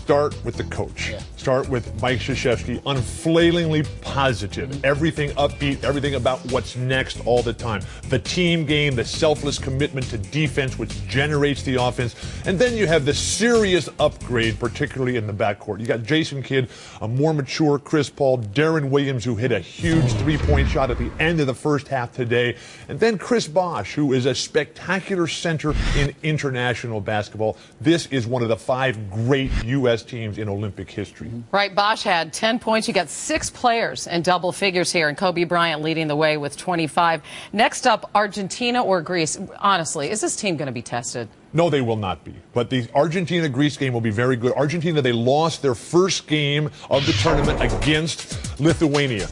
start with the coach. Start with Mike Krzyzewski, unflailingly positive, everything upbeat, everything about what's next all the time. The team game, the selfless commitment to defense, which generates the offense. And then you have the serious upgrade, particularly in the backcourt. You got Jason Kidd, a more mature Chris Paul, Darren Williams, who hit a huge three-point shot at the end of the first half today. And then Chris Bosh, who is a spectacular center in international basketball. This is one of the 5 great U.S. teams in Olympic history. Right, Bosh had 10 points. You got 6 players in double figures here, and Kobe Bryant leading the way with 25. Next up, Argentina or Greece. Honestly, is this team going to be tested? No, they will not be. But the Argentina-Greece game will be very good. Argentina, they lost their first game of the tournament against Lithuania.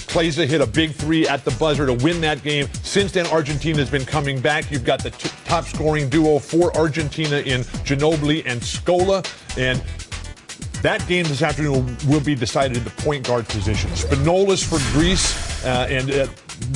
Klaiza hit a big 3 at the buzzer to win that game. Since then, Argentina has been coming back. You've got the top scoring duo for Argentina in Ginobili and Scola. And that game this afternoon will be decided in the point guard position. Spinolas for Greece, and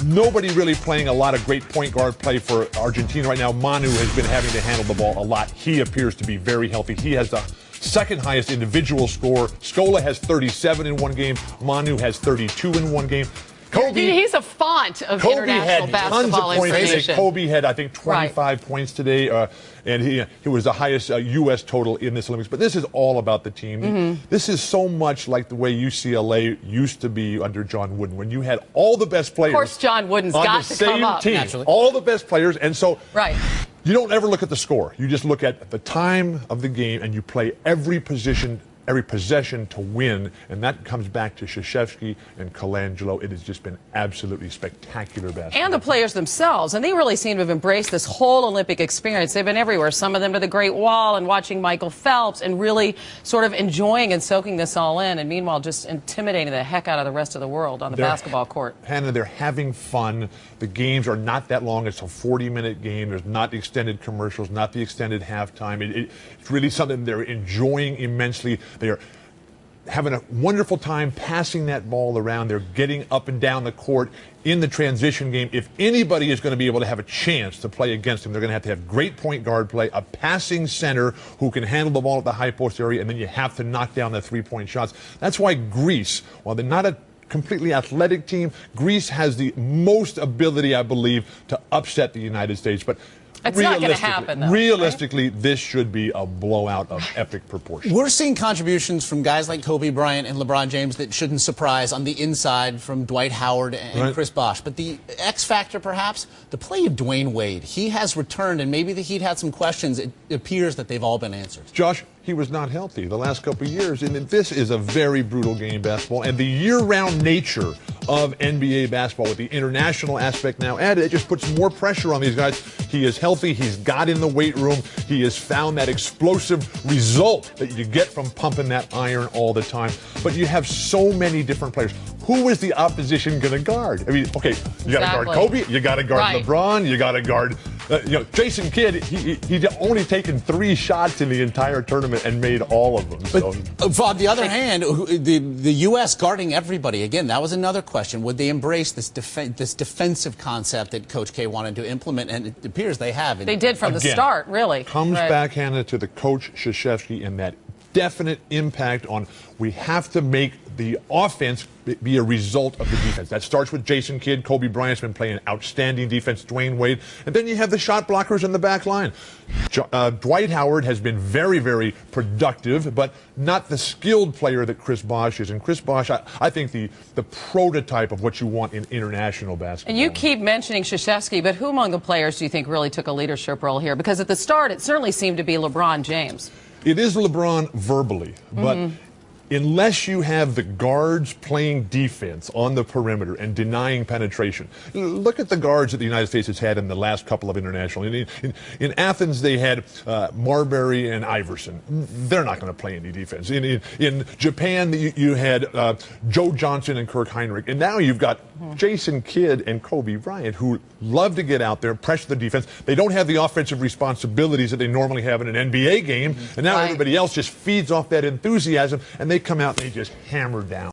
nobody really playing a lot of great point guard play for Argentina right now. Manu has been having to handle the ball a lot. He appears to be very healthy. He has the second highest individual score. Scola has 37 in one game. Manu has 32 in one game. Kobe, he's a font of international basketball information. Kobe had, I think, 25 points today, and he was the highest U.S. total in this Olympics. But this is all about the team. This is so much like the way UCLA used to be under John Wooden, when you had all the best players. Of course, John Wooden's got to come up. Team, naturally. all the best players, and so right. You don't ever look at the score. You just look at the time of the game, and you play every possession to win, and that comes back to Krzyzewski and Colangelo. It has just been absolutely spectacular basketball. And the players themselves, and they really seem to have embraced this whole Olympic experience. They've been everywhere, some of them to the Great Wall and watching Michael Phelps and really sort of enjoying and soaking this all in, and meanwhile just intimidating the heck out of the rest of the world on the basketball court. Hannah, they're having fun. The games are not that long. It's a 40-minute game. There's not the extended commercials, not the extended halftime. It's really something they're enjoying immensely. They are having a wonderful time passing that ball around. They're getting up and down the court in the transition game. If anybody is going to be able to have a chance to play against them, they're going to have great point guard play, a passing center who can handle the ball at the high post area, and then you have to knock down the three-point shots. That's why Greece, while they're not a completely athletic team, Greece has the most ability, I believe, to upset the United States. But it's not going to happen, though. Realistically, this should be a blowout of epic proportions. We're seeing contributions from guys like Kobe Bryant and LeBron James that shouldn't surprise on the inside from Dwight Howard and Chris Bosh. But the X factor, perhaps, the play of Dwayne Wade. He has returned, and maybe the Heat had some questions. It appears that they've all been answered. Josh, he was not healthy the last couple of years, and this is a very brutal game, basketball, and the year-round nature of NBA basketball with the international aspect now added, it just puts more pressure on these guys. He is healthy. He's got in the weight room. He has found that explosive result that you get from pumping that iron all the time. But you have so many different players. Who is the opposition going to guard? I mean, okay, you got to guard Kobe, you got to guard LeBron, you got to guard, Jason Kidd. He's only taken 3 shots in the entire tournament and made all of them. But on the other hand, the U.S. guarding everybody, again, that was another question. Would they embrace this defensive concept that Coach K wanted to implement? And it appears they have. They did from the start, really. Comes back, Hannah, to the coach Krzyzewski and that definite impact on we have to make the offense be a result of the defense. That starts with Jason Kidd. Kobe Bryant's been playing outstanding defense. Dwayne Wade. And then you have the shot blockers in the back line. Dwight Howard has been very, very productive, but not the skilled player that Chris Bosh is. And Chris Bosh, I think the prototype of what you want in international basketball. And you keep mentioning Krzyzewski, but who among the players do you think really took a leadership role here? Because at the start, it certainly seemed to be LeBron James. It is LeBron verbally, but unless you have the guards playing defense on the perimeter and denying penetration. Look at the guards that the United States has had in the last couple of international. In Athens, they had Marbury and Iverson. They're not going to play any defense. In Japan, you had Joe Johnson and Kirk Heinrich. And now you've got Jason Kidd and Kobe Bryant, who love to get out there, pressure the defense. They don't have the offensive responsibilities that they normally have in an NBA game. And now everybody else just feeds off that enthusiasm, and they come out and they just hammer down.